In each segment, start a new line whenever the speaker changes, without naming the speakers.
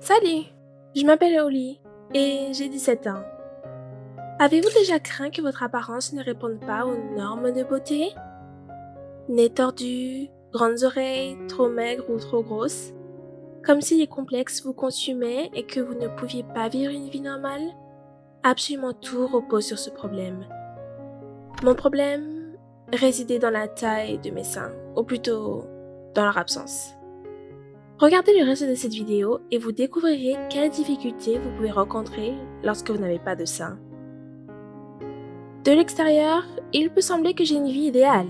Salut, je m'appelle Oli et j'ai 17 ans. Avez-vous déjà craint que votre apparence ne réponde pas aux normes de beauté? Nez tordu, grandes oreilles, trop maigres ou trop grosses? Comme si les complexes vous consumaient et que vous ne pouviez pas vivre une vie normale? Absolument tout repose sur ce problème. Mon problème résidait dans la taille de mes seins, ou plutôt dans leur absence. Regardez le reste de cette vidéo et vous découvrirez quelles difficultés vous pouvez rencontrer lorsque vous n'avez pas de seins. De l'extérieur, il peut sembler que j'ai une vie idéale.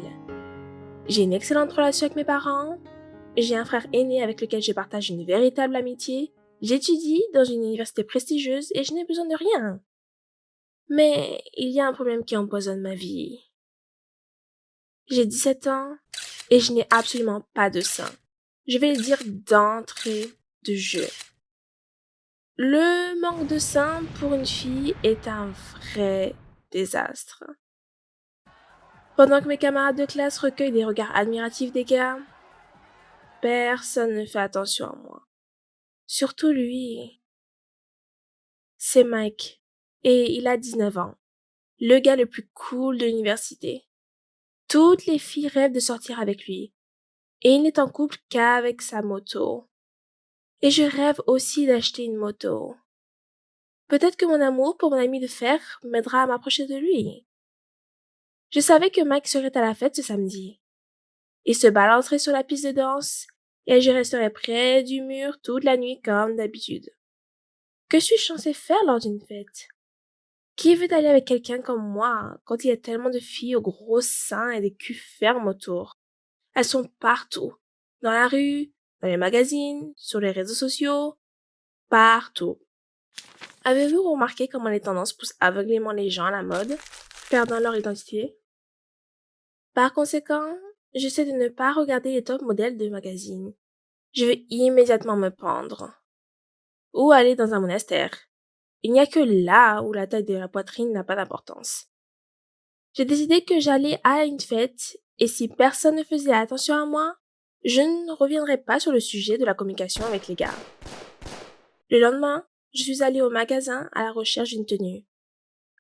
J'ai une excellente relation avec mes parents, j'ai un frère aîné avec lequel je partage une véritable amitié, j'étudie dans une université prestigieuse et je n'ai besoin de rien. Mais il y a un problème qui empoisonne ma vie. J'ai 17 ans et je n'ai absolument pas de seins. Je vais le dire d'entrée de jeu. Le manque de seins pour une fille est un vrai désastre. Pendant que mes camarades de classe recueillent des regards admiratifs des gars, personne ne fait attention à moi. Surtout lui. C'est Mike. Et il a 19 ans. Le gars le plus cool de l'université. Toutes les filles rêvent de sortir avec lui. Et il n'est en couple qu'avec sa moto. Et je rêve aussi d'acheter une moto. Peut-être que mon amour pour mon ami de fer m'aidera à m'approcher de lui. Je savais que Mike serait à la fête ce samedi. Il se balancerait sur la piste de danse et je resterai près du mur toute la nuit comme d'habitude. Que suis-je censée faire lors d'une fête? Qui veut aller avec quelqu'un comme moi quand il y a tellement de filles aux gros seins et des culs fermes autour? Elles sont partout. Dans la rue, dans les magazines, sur les réseaux sociaux, partout. Avez-vous remarqué comment les tendances poussent aveuglément les gens à la mode, perdant leur identité? Par conséquent, j'essaie de ne pas regarder les top modèles de magazines. Je veux immédiatement me pendre. Ou aller dans un monastère. Il n'y a que là où la taille de la poitrine n'a pas d'importance. J'ai décidé que j'allais à une fête et si personne ne faisait attention à moi, je ne reviendrai pas sur le sujet de la communication avec les gars. Le lendemain, je suis allée au magasin à la recherche d'une tenue.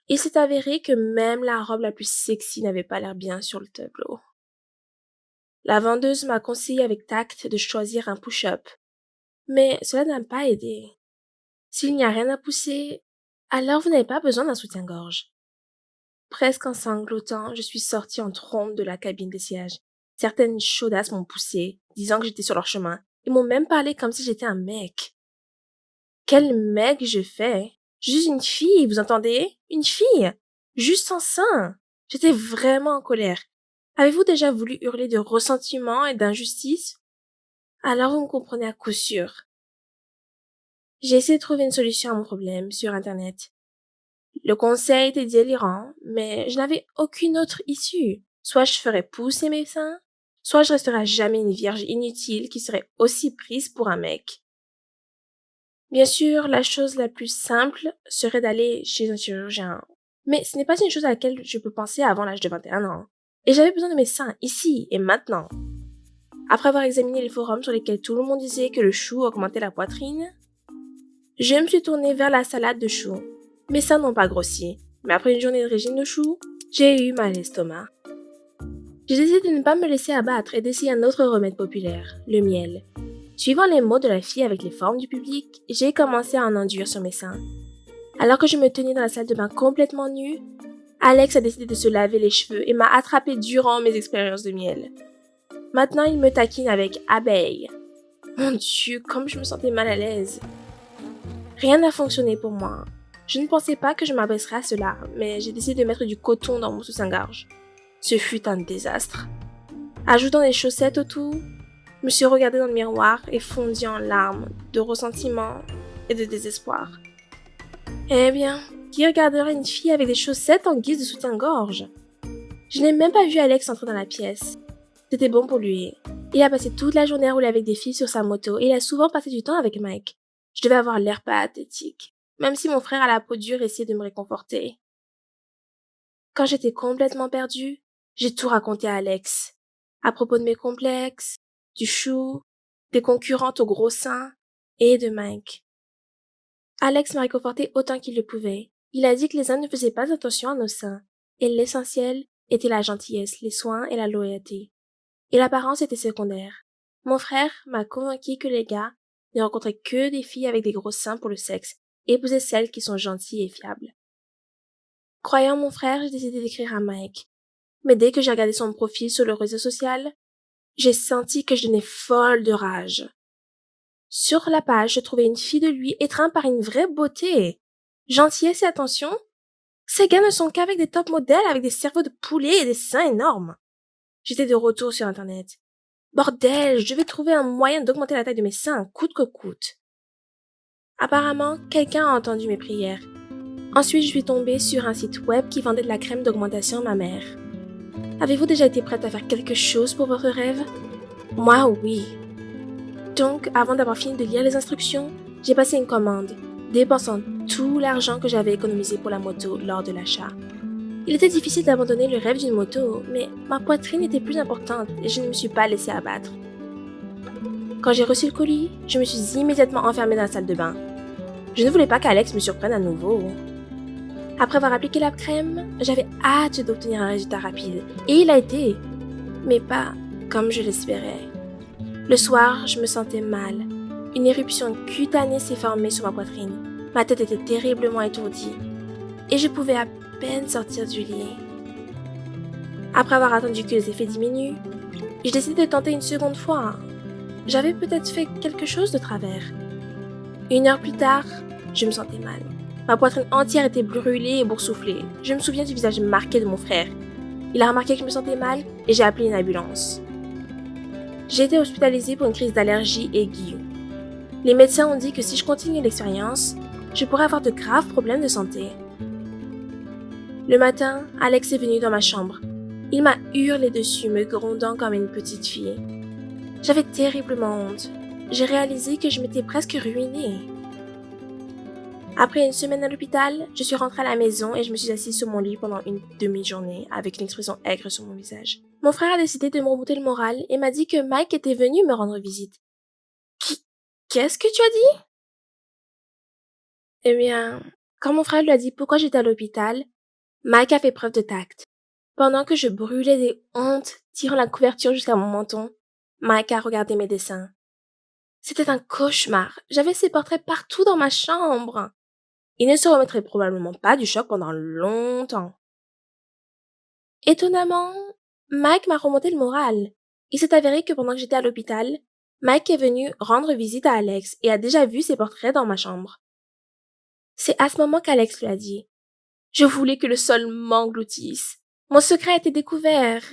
Il s'est avéré que même la robe la plus sexy n'avait pas l'air bien sur le tableau. La vendeuse m'a conseillé avec tact de choisir un push-up. Mais cela n'a pas aidé. S'il n'y a rien à pousser, alors vous n'avez pas besoin d'un soutien-gorge. Presque en sanglotant, je suis sortie en trombe de la cabine d'essayage. Certaines chaudasses m'ont poussée, disant que j'étais sur leur chemin. Ils m'ont même parlé comme si j'étais un mec. Quel mec je fais? Juste une fille, vous entendez? Une fille! Juste sans sein! J'étais vraiment en colère. Avez-vous déjà voulu hurler de ressentiment et d'injustice? Alors vous me comprenez à coup sûr. J'ai essayé de trouver une solution à mon problème sur Internet. Le conseil était délirant, mais je n'avais aucune autre issue. Soit je ferais pousser mes seins, soit je resterais à jamais une vierge inutile qui serait aussi prise pour un mec. Bien sûr, la chose la plus simple serait d'aller chez un chirurgien. Mais ce n'est pas une chose à laquelle je peux penser avant l'âge de 21 ans. Et j'avais besoin de mes seins, ici et maintenant. Après avoir examiné les forums sur lesquels tout le monde disait que le chou augmentait la poitrine, je me suis tournée vers la salade de choux. Mes seins n'ont pas grossi, mais après une journée de régime de choux, j'ai eu mal à l'estomac. J'ai décidé de ne pas me laisser abattre et d'essayer un autre remède populaire, le miel. Suivant les mots de la fille avec les formes du public, j'ai commencé à en enduire sur mes seins. Alors que je me tenais dans la salle de bain complètement nue, Alex a décidé de se laver les cheveux et m'a attrapé durant mes expériences de miel. Maintenant, il me taquine avec abeille. Mon Dieu, comme je me sentais mal à l'aise. Rien n'a fonctionné pour moi. Je ne pensais pas que je m'abaisserais à cela, mais j'ai décidé de mettre du coton dans mon soutien-gorge. Ce fut un désastre. Ajoutant des chaussettes au tout, je me suis regardée dans le miroir et fondue en larmes de ressentiment et de désespoir. Eh bien, qui regarderait une fille avec des chaussettes en guise de soutien-gorge? Je n'ai même pas vu Alex entrer dans la pièce. C'était bon pour lui. Il a passé toute la journée à rouler avec des filles sur sa moto et il a souvent passé du temps avec Mike. Je devais avoir l'air pathétique, même si mon frère à la peau dure essayait de me réconforter. Quand j'étais complètement perdue, j'ai tout raconté à Alex. À propos de mes complexes, du chou, des concurrentes au gros sein et de Mike. Alex m'a réconforté autant qu'il le pouvait. Il a dit que les hommes ne faisaient pas attention à nos seins, et l'essentiel était la gentillesse, les soins et la loyauté. Et l'apparence était secondaire. Mon frère m'a convaincu que les gars ne rencontraient que des filles avec des gros seins pour le sexe, et épousaient celles qui sont gentilles et fiables. Croyant mon frère, j'ai décidé d'écrire à Mike. Mais dès que j'ai regardé son profil sur le réseau social, j'ai senti que je devenais folle de rage. Sur la page, je trouvais une fille de lui étreinte par une vraie beauté. Gentillesse et attention. Ces gars ne sont qu'avec des top modèles avec des cerveaux de poulet et des seins énormes. J'étais de retour sur Internet. Bordel, je devais trouver un moyen d'augmenter la taille de mes seins, coûte que coûte. Apparemment, quelqu'un a entendu mes prières. Ensuite, je suis tombée sur un site web qui vendait de la crème d'augmentation mammaire. Avez-vous déjà été prête à faire quelque chose pour votre rêve? Moi, oui. Donc, avant d'avoir fini de lire les instructions, j'ai passé une commande, dépensant tout l'argent que j'avais économisé pour la moto lors de l'achat. Il était difficile d'abandonner le rêve d'une moto, mais ma poitrine était plus importante et je ne me suis pas laissée abattre. Quand j'ai reçu le colis, je me suis immédiatement enfermée dans la salle de bain. Je ne voulais pas qu'Alex me surprenne à nouveau. Après avoir appliqué la crème, j'avais hâte d'obtenir un résultat rapide, et il a été, mais pas comme je l'espérais. Le soir, je me sentais mal. Une éruption cutanée s'est formée sur ma poitrine. Ma tête était terriblement étourdie, et je pouvais à peine sortir du lit. Après avoir attendu que les effets diminuent, j'ai décidé de tenter une seconde fois. J'avais peut-être fait quelque chose de travers. 1 heure plus tard, je me sentais mal. Ma poitrine entière était brûlée et boursouflée. Je me souviens du visage marqué de mon frère. Il a remarqué que je me sentais mal et j'ai appelé une ambulance. J'ai été hospitalisée pour une crise d'allergie aiguë. Les médecins ont dit que si je continue l'expérience, je pourrais avoir de graves problèmes de santé. Le matin, Alex est venu dans ma chambre. Il m'a hurlé dessus, me grondant comme une petite fille. J'avais terriblement honte. J'ai réalisé que je m'étais presque ruinée. Après une semaine à l'hôpital, je suis rentrée à la maison et je me suis assise sur mon lit pendant une demi-journée avec une expression aigre sur mon visage. Mon frère a décidé de me remonter le moral et m'a dit que Mike était venu me rendre visite. Qu'est-ce que tu as dit? Eh bien, quand mon frère lui a dit pourquoi j'étais à l'hôpital, Mike a fait preuve de tact. Pendant que je brûlais des hontes, tirant la couverture jusqu'à mon menton, Mike a regardé mes dessins. C'était un cauchemar. J'avais ses portraits partout dans ma chambre. Il ne se remettrait probablement pas du choc pendant longtemps. Étonnamment, Mike m'a remonté le moral. Il s'est avéré que pendant que j'étais à l'hôpital, Mike est venu rendre visite à Alex et a déjà vu ses portraits dans ma chambre. C'est à ce moment qu'Alex lui a dit « Je voulais que le sol m'engloutisse. Mon secret a été découvert. »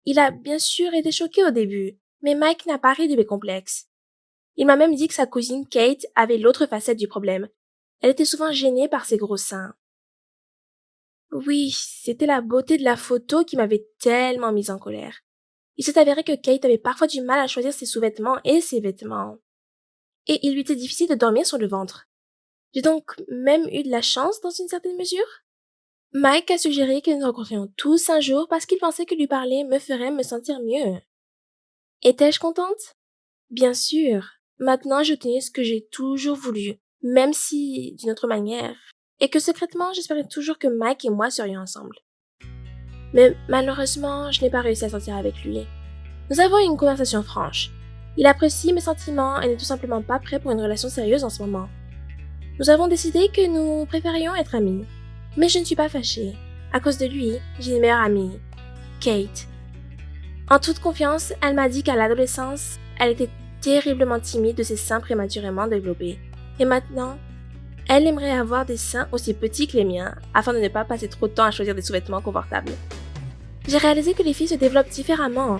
Il a bien sûr été choqué au début, mais Mike n'a pas ri de mes complexes. Il m'a même dit que sa cousine Kate avait l'autre facette du problème. Elle était souvent gênée par ses gros seins. Oui, c'était la beauté de la photo qui m'avait tellement mise en colère. Il s'est avéré que Kate avait parfois du mal à choisir ses sous-vêtements et ses vêtements. Et il lui était difficile de dormir sur le ventre. J'ai donc même eu de la chance dans une certaine mesure. Mike a suggéré que nous nous rencontrions tous un jour parce qu'il pensait que lui parler me ferait me sentir mieux. Étais-je contente? Bien sûr. Maintenant, j'ai obtenu ce que j'ai toujours voulu, même si d'une autre manière, et que secrètement, j'espérais toujours que Mike et moi serions ensemble. Mais malheureusement, je n'ai pas réussi à sortir avec lui. Nous avons eu une conversation franche. Il apprécie mes sentiments et n'est tout simplement pas prêt pour une relation sérieuse en ce moment. Nous avons décidé que nous préférions être amis. Mais je ne suis pas fâchée. À cause de lui, j'ai une meilleure amie, Kate. En toute confiance, elle m'a dit qu'à l'adolescence, elle était terriblement timide de ses seins prématurément développés. Et maintenant, elle aimerait avoir des seins aussi petits que les miens, afin de ne pas passer trop de temps à choisir des sous-vêtements confortables. J'ai réalisé que les filles se développent différemment.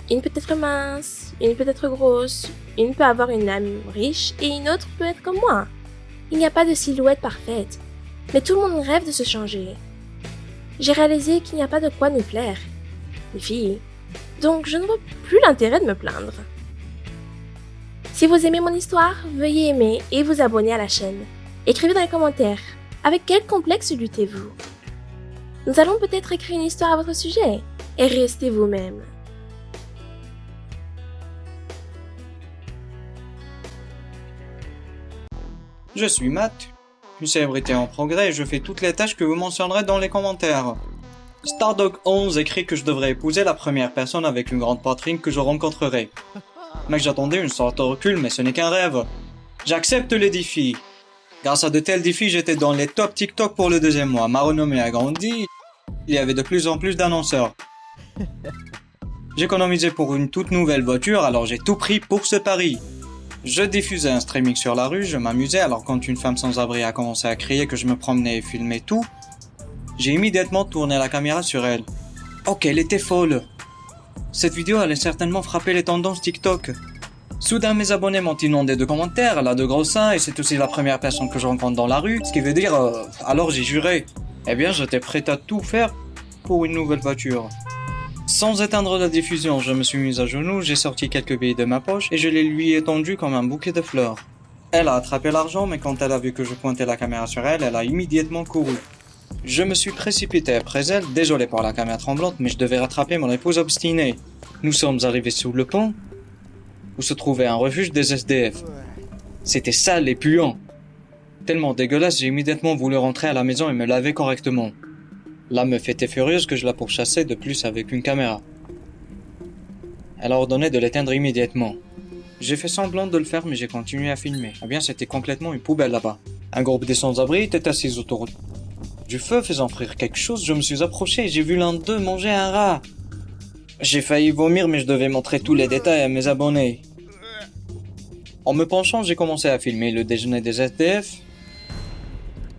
Une peut être mince, une peut être grosse, une peut avoir une âme riche et une autre peut être comme moi. Il n'y a pas de silhouette parfaite, mais tout le monde rêve de se changer. J'ai réalisé qu'il n'y a pas de quoi nous plaire, les filles, donc je ne vois plus l'intérêt de me plaindre. Si vous aimez mon histoire, veuillez aimer et vous abonner à la chaîne. Écrivez dans les commentaires, avec quel complexe luttez-vous? Nous allons peut-être écrire une histoire à votre sujet, et restez vous-même.
Je suis Matt, une célébrité en progrès et je fais toutes les tâches que vous mentionnerez dans les commentaires. Stardog11 écrit que je devrais épouser la première personne avec une grande poitrine que je rencontrerai. Mec, j'attendais une sorte de recul, mais ce n'est qu'un rêve. J'accepte les défis. Grâce à de tels défis, j'étais dans les top TikTok pour le 2e mois. Ma renommée a grandi. Il y avait de plus en plus d'annonceurs. J'économisais pour une toute nouvelle voiture, alors j'ai tout pris pour ce pari. Je diffusais un streaming sur la rue, je m'amusais, alors quand une femme sans abri a commencé à crier que je me promenais et filmais tout, j'ai immédiatement tourné la caméra sur elle. Ok, elle était folle. Cette vidéo allait certainement frapper les tendances TikTok. Soudain, mes abonnés m'ont inondé de commentaires, elle a de gros seins et c'est aussi la première personne que je rencontre dans la rue, ce qui veut dire, alors j'ai juré. Eh bien, j'étais prêt à tout faire pour une nouvelle voiture. Sans éteindre la diffusion, je me suis mis à genoux, j'ai sorti quelques billets de ma poche et je les lui ai tendus comme un bouquet de fleurs. Elle a attrapé l'argent, mais quand elle a vu que je pointais la caméra sur elle, elle a immédiatement couru. Je me suis précipité après elle, désolé pour la caméra tremblante, mais je devais rattraper mon épouse obstinée. Nous sommes arrivés sous le pont, où se trouvait un refuge des SDF. C'était sale et puant. Tellement dégueulasse, j'ai immédiatement voulu rentrer à la maison et me laver correctement. La meuf était furieuse que je la pourchassais de plus avec une caméra. Elle a ordonné de l'éteindre immédiatement. J'ai fait semblant de le faire mais j'ai continué à filmer. Eh bien c'était complètement une poubelle là-bas. Un groupe des sans-abri était assis autour du feu faisant frire quelque chose. Je me suis approché et j'ai vu l'un d'eux manger un rat. J'ai failli vomir mais je devais montrer tous les détails à mes abonnés. En me penchant, j'ai commencé à filmer le déjeuner des SDF.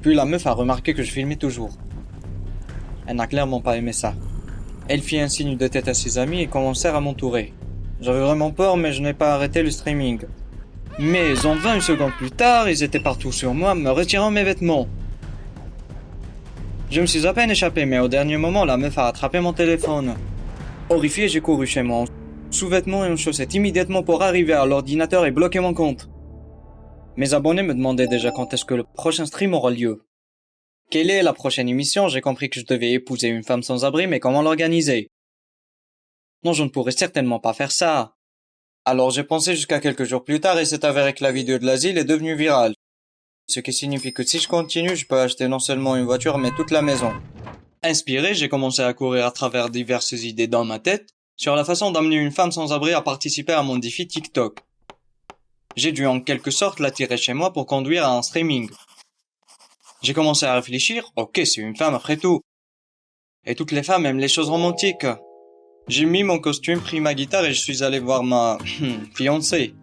Puis la meuf a remarqué que je filmais toujours. Elle n'a clairement pas aimé ça. Elle fit un signe de tête à ses amis et commencèrent à m'entourer. J'avais vraiment peur mais je n'ai pas arrêté le streaming. Mais en 20 secondes plus tard, ils étaient partout sur moi, me retirant mes vêtements. Je me suis à peine échappé mais au dernier moment, la meuf a attrapé mon téléphone. Horrifié, j'ai couru chez moi en sous-vêtements et en chaussettes immédiatement pour arriver à l'ordinateur et bloquer mon compte. Mes abonnés me demandaient déjà quand est-ce que le prochain stream aura lieu. Quelle est la prochaine émission? J'ai compris que je devais épouser une femme sans abri, mais comment l'organiser? Non, je ne pourrais certainement pas faire ça. Alors j'ai pensé jusqu'à quelques jours plus tard et c'est avéré que la vidéo de l'asile est devenue virale. Ce qui signifie que si je continue, je peux acheter non seulement une voiture, mais toute la maison. Inspiré, j'ai commencé à courir à travers diverses idées dans ma tête sur la façon d'amener une femme sans abri à participer à mon défi TikTok. J'ai dû en quelque sorte l'attirer chez moi pour conduire à un streaming. J'ai commencé à réfléchir, ok, c'est une femme après tout. Et toutes les femmes aiment les choses romantiques. J'ai mis mon costume, pris ma guitare et je suis allé voir ma fiancée,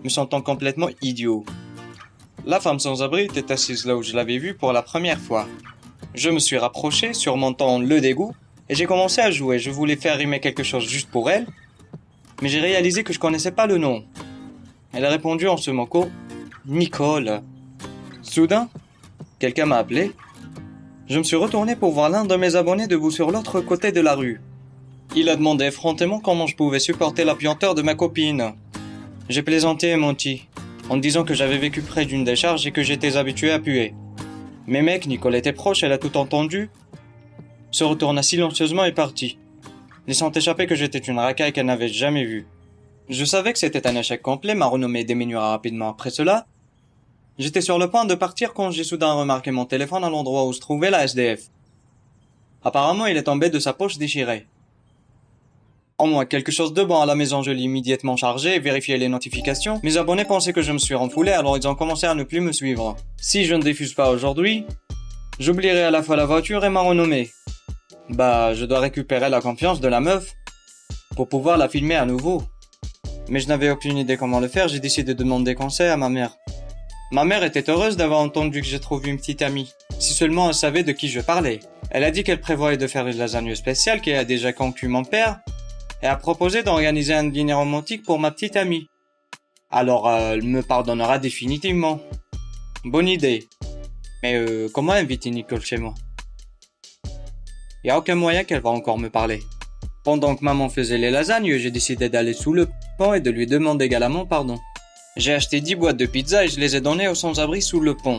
me sentant complètement idiot. La femme sans abri était assise là où je l'avais vue pour la première fois. Je me suis rapproché, surmontant le dégoût, et j'ai commencé à jouer. Je voulais faire rimer quelque chose juste pour elle, mais j'ai réalisé que je connaissais pas le nom. Elle a répondu en se moquant, Nicole. Soudain, quelqu'un m'a appelé. Je me suis retourné pour voir l'un de mes abonnés debout sur l'autre côté de la rue. Il a demandé effrontément comment je pouvais supporter la puanteur de ma copine. J'ai plaisanté et menti, en disant que j'avais vécu près d'une décharge et que j'étais habitué à puer. Mais mec, Nicole était proche, elle a tout entendu, se retourna silencieusement et partit, laissant échapper que j'étais une racaille qu'elle n'avait jamais vue. Je savais que c'était un échec complet, ma renommée diminuera rapidement après cela. J'étais sur le point de partir quand j'ai soudain remarqué mon téléphone à l'endroit où se trouvait la SDF. Apparemment, il est tombé de sa poche déchirée. En moins, quelque chose de bon à la maison, je l'ai immédiatement chargé et vérifié les notifications. Mes abonnés pensaient que je me suis renfoulé, alors ils ont commencé à ne plus me suivre. Si je ne diffuse pas aujourd'hui, j'oublierai à la fois la voiture et ma renommée. Je dois récupérer la confiance de la meuf pour pouvoir la filmer à nouveau. Mais je n'avais aucune idée comment le faire, j'ai décidé de demander conseil à ma mère. Ma mère était heureuse d'avoir entendu que j'ai trouvé une petite amie. Si seulement elle savait de qui je parlais. Elle a dit qu'elle prévoyait de faire une lasagne spéciale qui a déjà conquis mon père et a proposé d'organiser un dîner romantique pour ma petite amie. Alors elle me pardonnera définitivement. Bonne idée. Mais comment inviter Nicole chez moi? Y a aucun moyen qu'elle va encore me parler. Pendant que maman faisait les lasagnes, j'ai décidé d'aller sous le pont et de lui demander galamment pardon. J'ai acheté 10 boîtes de pizza et je les ai données aux sans-abri sous le pont.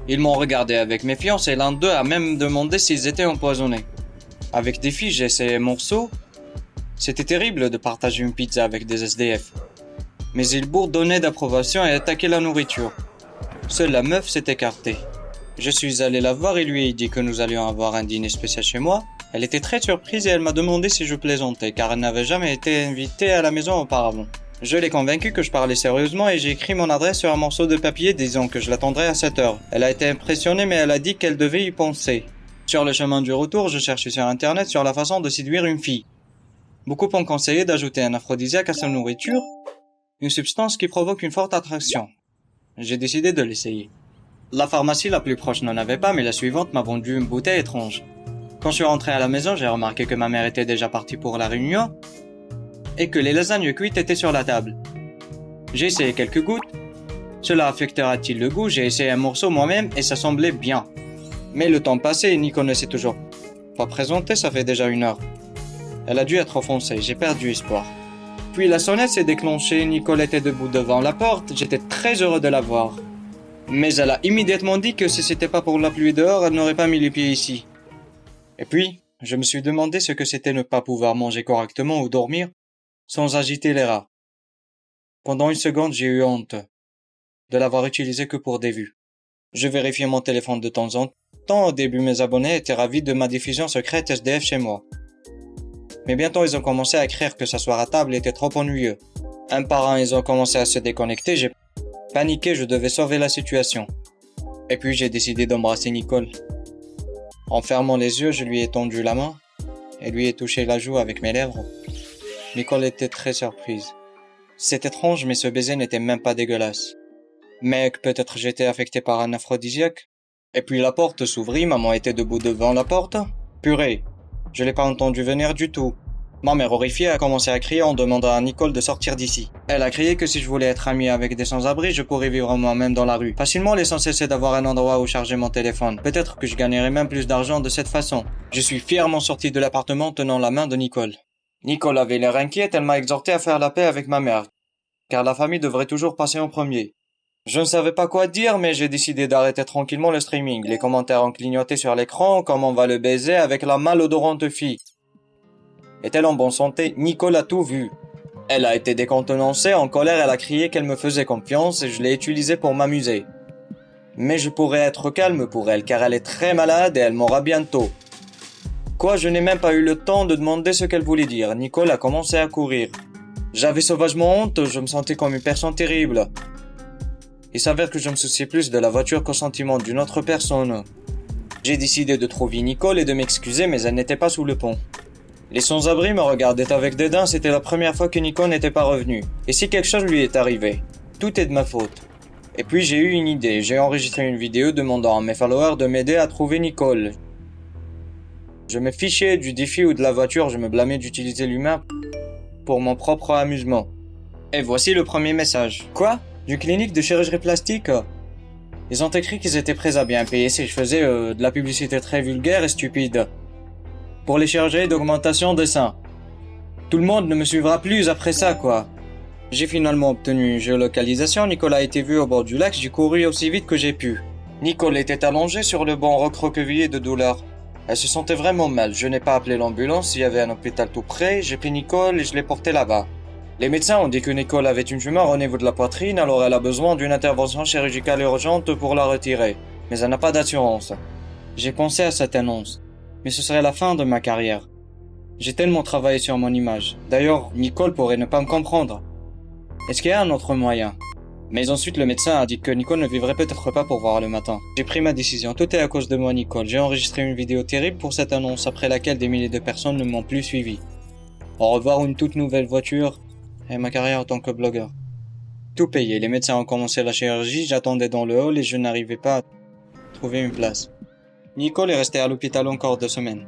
Ils m'ont regardé avec méfiance et l'un d'eux a même demandé s'ils étaient empoisonnés. Avec des filles, j'ai essayé morceaux. C'était terrible de partager une pizza avec des SDF. mais il bourdonnait d'approbation et attaquait la nourriture. Seule la meuf s'est écartée. Je suis allé la voir et lui ai dit que nous allions avoir un dîner spécial chez moi. Elle était très surprise et elle m'a demandé si je plaisantais, car elle n'avait jamais été invitée à la maison auparavant. Je l'ai convaincue que je parlais sérieusement et j'ai écrit mon adresse sur un morceau de papier disant que je l'attendrais à 7 heures. Elle a été impressionnée mais elle a dit qu'elle devait y penser. Sur le chemin du retour, je cherchais sur internet sur la façon de séduire une fille. Beaucoup ont conseillé d'ajouter un aphrodisiaque à sa nourriture, une substance qui provoque une forte attraction. J'ai décidé de l'essayer. La pharmacie la plus proche n'en avait pas, mais la suivante m'a vendu une bouteille étrange. Quand je suis rentré à la maison, j'ai remarqué que ma mère était déjà partie pour la réunion et que les lasagnes cuites étaient sur la table. J'ai essayé quelques gouttes. Cela affectera-t-il le goût? J'ai essayé un morceau moi-même et ça semblait bien. Mais le temps passait et Nicole ne s'est toujours pas présentée, ça fait déjà 1 heure. Elle a dû être offensée, j'ai perdu espoir. Puis la sonnette s'est déclenchée, Nicole était debout devant la porte, j'étais très heureux de la voir. Mais elle a immédiatement dit que si c'était pas pour la pluie dehors, elle n'aurait pas mis les pieds ici. Et puis, je me suis demandé ce que c'était ne pas pouvoir manger correctement ou dormir sans agiter les rats. Pendant 1 seconde, j'ai eu honte de l'avoir utilisé que pour des vues. Je vérifiais mon téléphone de temps en temps. Au début, mes abonnés étaient ravis de ma diffusion secrète SDF chez moi. Mais bientôt, ils ont commencé à écrire que s'asseoir à table était trop ennuyeux. Un par un, ils ont commencé à se déconnecter. J'ai paniqué, je devais sauver la situation. Et puis, j'ai décidé d'embrasser Nicole. En fermant les yeux, je lui ai tendu la main et lui ai touché la joue avec mes lèvres. Nicole était très surprise. C'est étrange, mais ce baiser n'était même pas dégueulasse. Mec, peut-être j'étais affecté par un aphrodisiaque. Et puis la porte s'ouvrit, maman était debout devant la porte. Purée, je l'ai pas entendu venir du tout. Ma mère horrifiée a commencé à crier en demandant à Nicole de sortir d'ici. Elle a crié que si je voulais être ami avec des sans-abri, je pourrais vivre moi-même dans la rue. Facilement, l'essentiel c'est d'avoir un endroit où charger mon téléphone. Peut-être que je gagnerais même plus d'argent de cette façon. Je suis fièrement sorti de l'appartement tenant la main de Nicole. Nicole avait l'air inquiète, elle m'a exhorté à faire la paix avec ma mère, car la famille devrait toujours passer en premier. Je ne savais pas quoi dire, mais j'ai décidé d'arrêter tranquillement le streaming. Les commentaires ont clignoté sur l'écran, comme on va le baiser avec la malodorante fille. Est-elle en bonne santé? Nicole a tout vu. Elle a été décontenancée, en colère, elle a crié qu'elle me faisait confiance et je l'ai utilisée pour m'amuser. Mais je pourrais être calme pour elle, car elle est très malade et elle mourra bientôt. Quoi, je n'ai même pas eu le temps de demander ce qu'elle voulait dire. Nicole a commencé à courir. J'avais sauvagement honte, je me sentais comme une personne terrible. Il s'avère que je me souciais plus de la voiture qu'au sentiment d'une autre personne. J'ai décidé de trouver Nicole et de m'excuser, mais elle n'était pas sous le pont. Les sans-abri me regardaient avec dédain, c'était la première fois que Nicole n'était pas revenue. Et si quelque chose lui est arrivé, tout est de ma faute. Et puis j'ai eu une idée, j'ai enregistré une vidéo demandant à mes followers de m'aider à trouver Nicole. Je me fichais du défi ou de la voiture, je me blâmais d'utiliser l'humain pour mon propre amusement. Et voici le premier message. Quoi? D'une clinique de chirurgie plastique? Ils ont écrit qu'ils étaient prêts à bien payer si je faisais de la publicité très vulgaire et stupide. Pour les chirurgies d'augmentation des seins. Tout le monde ne me suivra plus après ça, quoi. J'ai finalement obtenu une géolocalisation, Nicole a été vue au bord du lac, j'ai couru aussi vite que j'ai pu. Nicole était allongée sur le banc recroquevillée de douleur. Elle se sentait vraiment mal, je n'ai pas appelé l'ambulance, il y avait un hôpital tout près, j'ai pris Nicole et je l'ai portée là-bas. Les médecins ont dit que Nicole avait une tumeur au niveau de la poitrine, alors elle a besoin d'une intervention chirurgicale urgente pour la retirer. Mais elle n'a pas d'assurance. J'ai pensé à cette annonce, mais ce serait la fin de ma carrière. J'ai tellement travaillé sur mon image. D'ailleurs, Nicole pourrait ne pas me comprendre. Est-ce qu'il y a un autre moyen? Mais ensuite, le médecin a dit que Nicole ne vivrait peut-être pas pour voir le matin. J'ai pris ma décision, tout est à cause de moi, Nicole. J'ai enregistré une vidéo terrible pour cette annonce, après laquelle des milliers de personnes ne m'ont plus suivi. Au revoir, une toute nouvelle voiture, et ma carrière en tant que blogueur. Tout payé, les médecins ont commencé la chirurgie, j'attendais dans le hall et je n'arrivais pas à trouver une place. Nicole est restée à l'hôpital encore 2 semaines.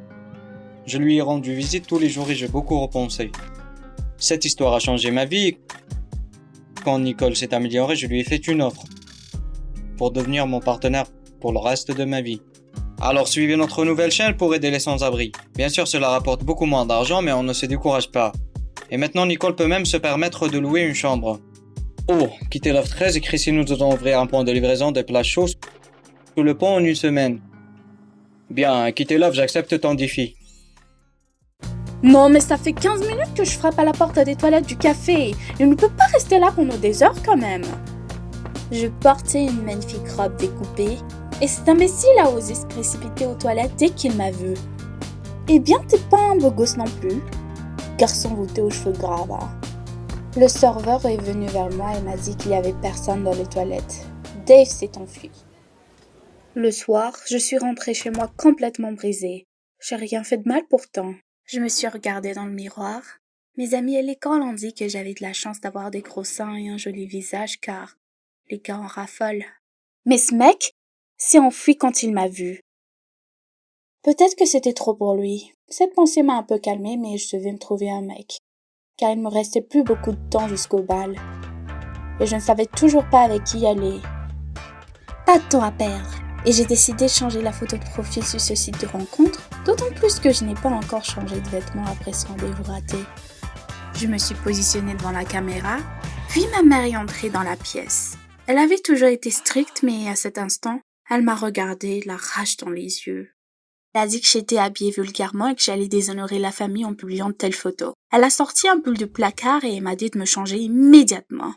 Je lui ai rendu visite tous les jours et j'ai beaucoup repensé. Cette histoire a changé ma vie. Quand Nicole s'est améliorée, je lui ai fait une offre pour devenir mon partenaire pour le reste de ma vie. Alors suivez notre nouvelle chaîne pour aider les sans-abri. Bien sûr, cela rapporte beaucoup moins d'argent, mais on ne se décourage pas. Et maintenant, Nicole peut même se permettre de louer une chambre. Oh, quittez l'offre 13 et Chrissy nous devons ouvrir un point de livraison des plats chauds sous le pont en 1 semaine. Bien, quittez l'offre, j'accepte ton défi.
Non, mais ça fait 15 minutes que je frappe à la porte des toilettes du café. Il ne peut pas rester là pendant des heures quand même. Je portais une magnifique robe découpée et cet imbécile a osé se précipiter aux toilettes dès qu'il m'a vue. Eh bien, t'es pas un beau gosse non plus. Garçon voûté aux cheveux gras, va. Le serveur est venu vers moi et m'a dit qu'il n'y avait personne dans les toilettes. Dave s'est enfui. Le soir, je suis rentrée chez moi complètement brisée. J'ai rien fait de mal pourtant. Je me suis regardée dans le miroir. Mes amis à l'école ont dit que j'avais de la chance d'avoir des gros seins et un joli visage car les gars en raffolent. Mais ce mec s'est enfui quand il m'a vue. Peut-être que c'était trop pour lui. Cette pensée m'a un peu calmée, mais je devais me trouver un mec. Car il me restait plus beaucoup de temps jusqu'au bal. Et je ne savais toujours pas avec qui y aller. Pas de temps à perdre. Et j'ai décidé de changer la photo de profil sur ce site de rencontre, d'autant plus que je n'ai pas encore changé de vêtements après ce rendez-vous raté. Je me suis positionnée devant la caméra, puis ma mère est entrée dans la pièce. Elle avait toujours été stricte, mais à cet instant, elle m'a regardée, la rage dans les yeux. Elle a dit que j'étais habillée vulgairement et que j'allais déshonorer la famille en publiant de telles photos. Elle a sorti un pull du placard et m'a dit de me changer immédiatement.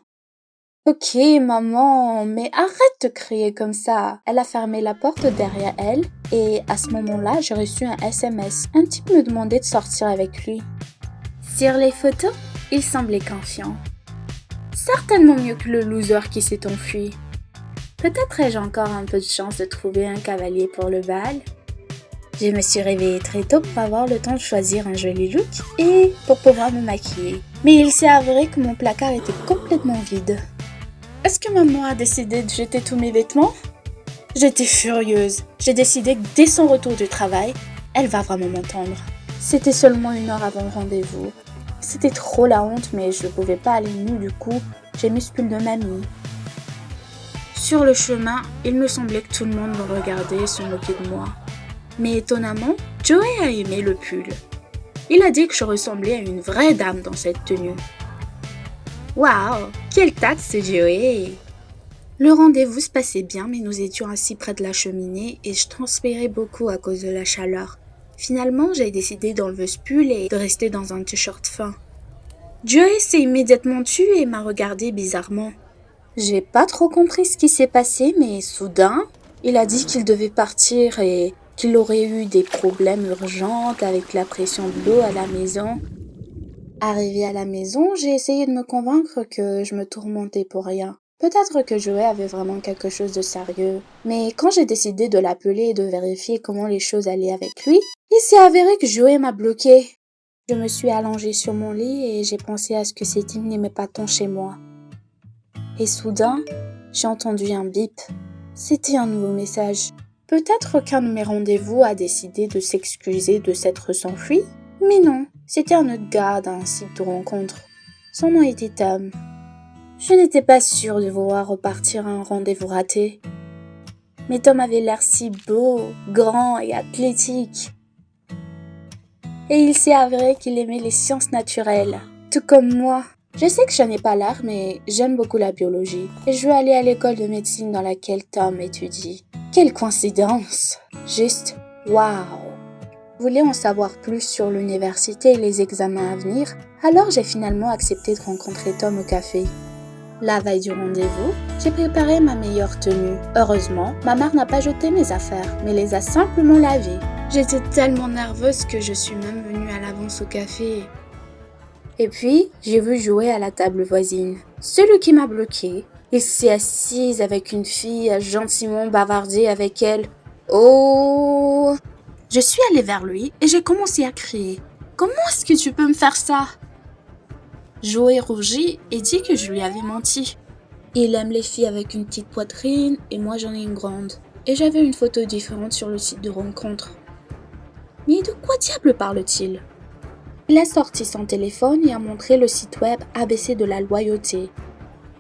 Ok, maman, mais arrête de crier comme ça. Elle a fermé la porte derrière elle et à ce moment-là, j'ai reçu un SMS. Un type me demandait de sortir avec lui. Sur les photos, il semblait confiant. Certainement mieux que le loser qui s'est enfui. Peut-être ai-je encore un peu de chance de trouver un cavalier pour le bal. Je me suis réveillée très tôt pour avoir le temps de choisir un joli look et pour pouvoir me maquiller. Mais il s'est avéré que mon placard était complètement vide. Est-ce que maman a décidé de jeter tous mes vêtements? J'étais furieuse. J'ai décidé que dès son retour du travail, elle va vraiment m'entendre. C'était seulement 1 heure avant le rendez-vous. C'était trop la honte, mais je ne pouvais pas aller nue, du coup, j'ai mis ce pull de mamie. Sur le chemin, il me semblait que tout le monde me regardait et se moquait de moi. Mais étonnamment, Joey a aimé le pull. Il a dit que je ressemblais à une vraie dame dans cette tenue. Waouh, quelle taxe ce Joey! Le rendez-vous se passait bien, mais nous étions assis près de la cheminée et je transpirais beaucoup à cause de la chaleur. Finalement, j'ai décidé d'enlever ce pull et de rester dans un t-shirt fin. Joey s'est immédiatement tu et m'a regardé bizarrement. J'ai pas trop compris ce qui s'est passé, mais soudain, il a dit qu'il devait partir et qu'il aurait eu des problèmes urgents avec la pression de l'eau à la maison. Arrivée à la maison, j'ai essayé de me convaincre que je me tourmentais pour rien. Peut-être que Joey avait vraiment quelque chose de sérieux. Mais quand j'ai décidé de l'appeler et de vérifier comment les choses allaient avec lui, il s'est avéré que Joey m'a bloqué. Je me suis allongée sur mon lit et j'ai pensé à ce que cet hymne n'aimait pas tant chez moi. Et soudain, j'ai entendu un bip. C'était un nouveau message. Peut-être qu'un de mes rendez-vous a décidé de s'excuser de s'être s'enfui, mais non, c'était un autre gars d'un site de rencontre. Son nom était Tom. Je n'étais pas sûre de vouloir repartir à un rendez-vous raté. Mais Tom avait l'air si beau, grand et athlétique. Et il s'est avéré qu'il aimait les sciences naturelles, tout comme moi. Je sais que je n'ai pas l'air, mais j'aime beaucoup la biologie. Et je veux aller à l'école de médecine dans laquelle Tom étudie. Quelle coïncidence! Juste, waouh! Je voulais en savoir plus sur l'université et les examens à venir, alors j'ai finalement accepté de rencontrer Tom au café. La veille du rendez-vous, j'ai préparé ma meilleure tenue. Heureusement, ma mère n'a pas jeté mes affaires, mais les a simplement lavées. J'étais tellement nerveuse que je suis même venue à l'avance au café. Et puis, j'ai vu Joey à la table voisine. Celui qui m'a bloqué. Il s'est assis avec une fille, a gentiment bavardé avec elle. Oh! Je suis allée vers lui et j'ai commencé à crier. Comment est-ce que tu peux me faire ça? Joey rougit et dit que je lui avais menti. Il aime les filles avec une petite poitrine et moi j'en ai une grande. Et j'avais une photo différente sur le site de rencontre. Mais de quoi diable parle-t-il? Il a sorti son téléphone et a montré le site web ABC de la loyauté.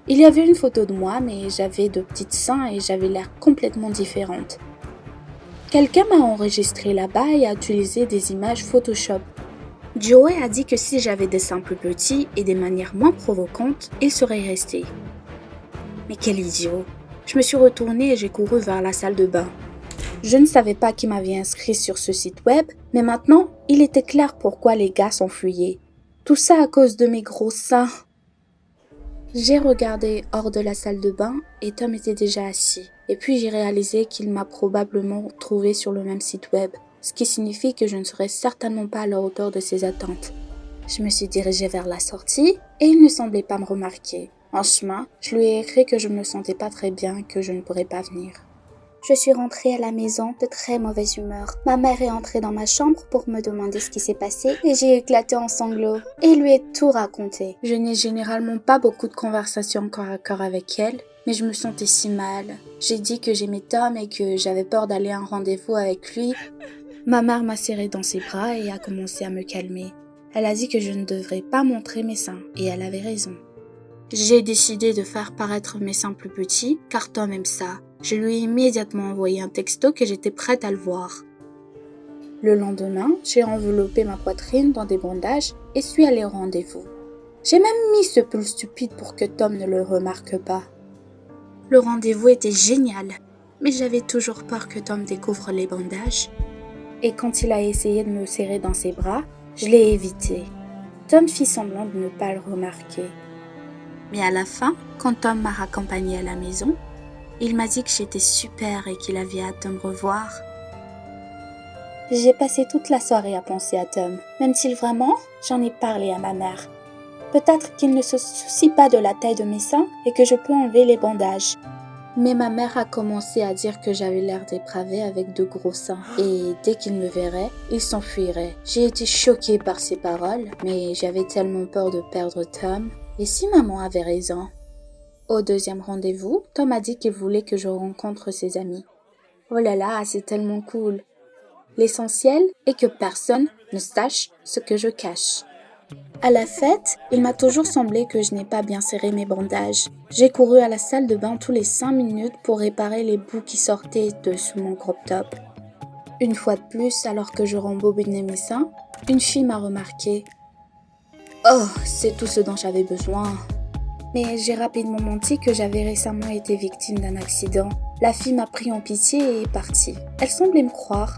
Il y avait une photo de moi, mais j'avais de petites seins et j'avais l'air complètement différente. Quelqu'un m'a enregistré là-bas et a utilisé des images Photoshop. Joey a dit que si j'avais des seins plus petits et des manières moins provocantes, il serait resté. Mais quel idiot! Je me suis retournée et j'ai couru vers la salle de bain. Je ne savais pas qui m'avait inscrit sur ce site web, mais maintenant, il était clair pourquoi les gars s'enfuyaient. Tout ça à cause de mes gros seins. J'ai regardé hors de la salle de bain et Tom était déjà assis. Et puis j'ai réalisé qu'il m'a probablement trouvé sur le même site web, ce qui signifie que je ne serais certainement pas à la hauteur de ses attentes. Je me suis dirigée vers la sortie et il ne semblait pas me remarquer. En chemin, je lui ai écrit que je ne me sentais pas très bien et que je ne pourrais pas venir. Je suis rentrée à la maison de très mauvaise humeur. Ma mère est entrée dans ma chambre pour me demander ce qui s'est passé et j'ai éclaté en sanglots et lui ai tout raconté. Je n'ai généralement pas beaucoup de conversations corps à corps avec elle, mais je me sentais si mal. J'ai dit que j'aimais Tom et que j'avais peur d'aller à un rendez-vous avec lui. Ma mère m'a serré dans ses bras et a commencé à me calmer. Elle a dit que je ne devrais pas montrer mes seins et elle avait raison. J'ai décidé de faire paraître mes seins plus petits car Tom aime ça. Je lui ai immédiatement envoyé un texto que j'étais prête à le voir. Le lendemain, j'ai enveloppé ma poitrine dans des bandages et suis allée au rendez-vous. J'ai même mis ce pull stupide pour que Tom ne le remarque pas. Le rendez-vous était génial, mais j'avais toujours peur que Tom découvre les bandages. Et quand il a essayé de me serrer dans ses bras, je l'ai évité. Tom fit semblant de ne pas le remarquer. Mais à la fin, quand Tom m'a raccompagnée à la maison, il m'a dit que j'étais super et qu'il avait hâte de me revoir. J'ai passé toute la soirée à penser à Tom, même si vraiment, j'en ai parlé à ma mère. Peut-être qu'il ne se soucie pas de la taille de mes seins et que je peux enlever les bandages. Mais ma mère a commencé à dire que j'avais l'air dépravée avec de gros seins et dès qu'il me verrait, il s'enfuirait. J'ai été choquée par ces paroles, mais j'avais tellement peur de perdre Tom. Et si maman avait raison? Au deuxième rendez-vous, Tom a dit qu'il voulait que je rencontre ses amis. Oh là là, c'est tellement cool. L'essentiel est que personne ne sache ce que je cache. À la fête, il m'a toujours semblé que je n'ai pas bien serré mes bandages. J'ai couru à la salle de bain tous les 5 minutes pour réparer les bouts qui sortaient de sous mon crop top. Une fois de plus, alors que je rembobinais mes seins, une fille m'a remarqué. Oh, c'est tout ce dont j'avais besoin. Mais j'ai rapidement menti que j'avais récemment été victime d'un accident. La fille m'a pris en pitié et est partie. Elle semblait me croire.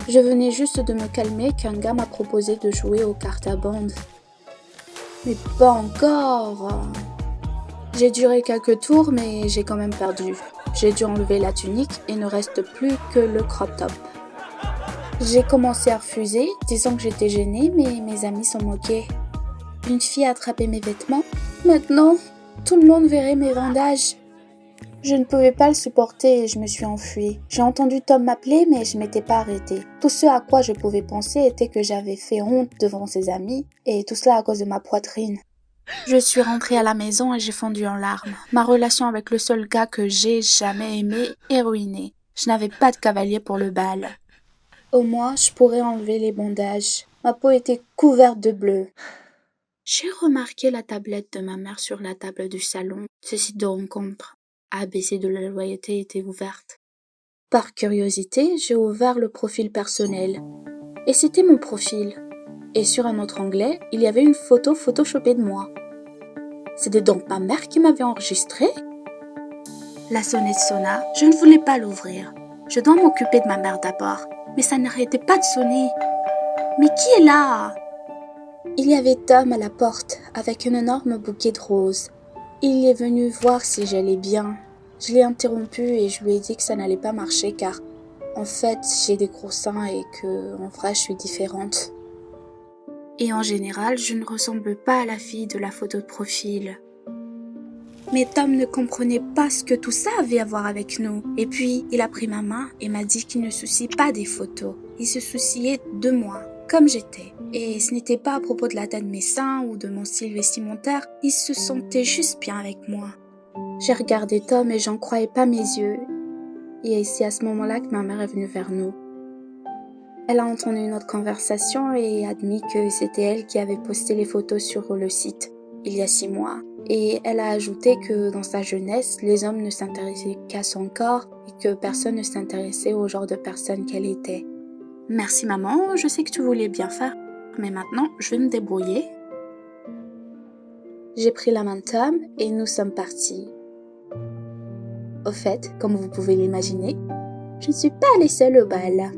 Je venais juste de me calmer qu'un gars m'a proposé de jouer aux cartes à bande. Mais pas encore. J'ai duré quelques tours, mais j'ai quand même perdu. J'ai dû enlever la tunique et ne reste plus que le crop top. J'ai commencé à refuser, disant que j'étais gênée, mais mes amis s'en moquaient. Une fille a attrapé mes vêtements. Maintenant, tout le monde verrait mes bandages. Je ne pouvais pas le supporter et je me suis enfuie. J'ai entendu Tom m'appeler, mais je m'étais pas arrêtée. Tout ce à quoi je pouvais penser était que j'avais fait honte devant ses amis, et tout cela à cause de ma poitrine. Je suis rentrée à la maison et j'ai fondu en larmes. Ma relation avec le seul gars que j'ai jamais aimé est ruinée. Je n'avais pas de cavalier pour le bal. Au moins, je pourrais enlever les bandages. Ma peau était couverte de bleu. J'ai remarqué la tablette de ma mère sur la table du salon. Ce site de rencontre ABC de la loyauté était ouverte. Par curiosité, j'ai ouvert le profil personnel. Et c'était mon profil. Et sur un autre onglet, il y avait une photo photoshopée de moi. C'était donc ma mère qui m'avait enregistrée? La sonnette sonna. Je ne voulais pas l'ouvrir. Je dois m'occuper de ma mère d'abord. Mais ça n'arrêtait pas de sonner. Mais qui est là? Il y avait Tom à la porte, avec un énorme bouquet de roses. Il est venu voir si j'allais bien. Je l'ai interrompu et je lui ai dit que ça n'allait pas marcher car, en fait, j'ai des gros seins et que, en vrai, je suis différente. Et en général, je ne ressemble pas à la fille de la photo de profil. Mais Tom ne comprenait pas ce que tout ça avait à voir avec nous. Et puis, il a pris ma main et m'a dit qu'il ne se soucie pas des photos. Il se souciait de moi, comme j'étais. Et ce n'était pas à propos de la taille de mes seins ou de mon style vestimentaire. Il se sentait juste bien avec moi. J'ai regardé Tom et j'en croyais pas mes yeux. Et c'est à ce moment-là que ma mère est venue vers nous. Elle a entendu notre conversation et admis que c'était elle qui avait posté les photos sur le site, il y a 6 mois. Et elle a ajouté que dans sa jeunesse, les hommes ne s'intéressaient qu'à son corps et que personne ne s'intéressait au genre de personne qu'elle était. Merci maman, je sais que tu voulais bien faire, mais maintenant je vais me débrouiller. J'ai pris la main de Tom et nous sommes partis. Au fait, comme vous pouvez l'imaginer, Je ne suis pas allée seule au bal.